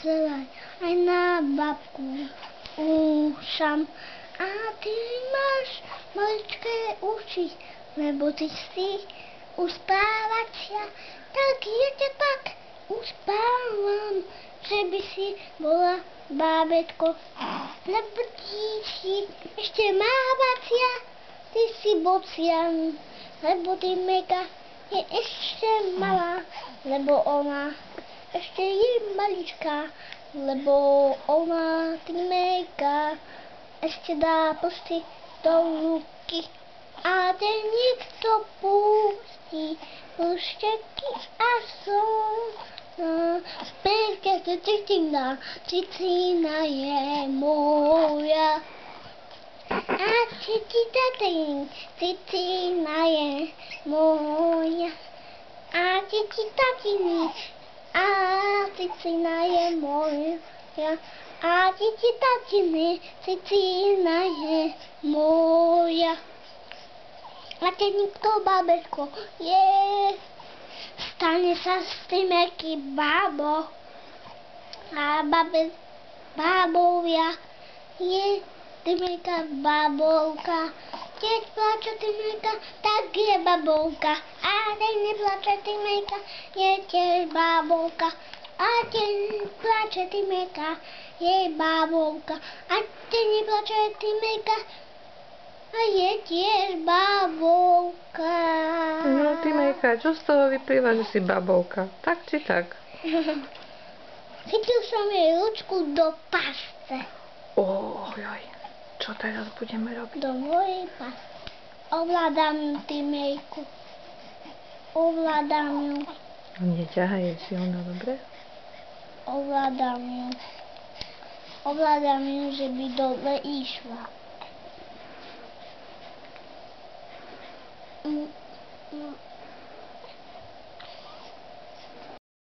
myslela aj na babku úšam. A ty máš maličké uši, lebo ty si uspávacia, tak ja ťa tak uspávam, že by si bola bábätko, lebo ty si ešte mávacia, ty si bocian, lebo ty mega je ešte malá, lebo ona ešte je maličká, lebo ona ty mega ešte dá prsty do ruky a ten niekto pustí šteky a som späťka cicina je moja a cicina je moja a cicina je moja a cicina je moja. A keď nikto babetko je, stane sa s tým jaký bábo. A bábovia je tymeka babovka. Keď plače tymeka, tak je babovka. A keď neplače tymeka, je tiež babovka. A keď plače tymeka, je babovka. A keď neplače tymeka, a je tiež babovka. No, Tymejka, čo z toho vyplýva, že si babovka? Tak či tak? Chytil som jej ručku do pasce. Ojoj, čo teraz budeme robiť? Do mojej pasce. Ovládam Tymejku. Ovládam ju. Neťahaj, je silno, dobre? Ovládam ju. Ovládam ju, že by dole išla.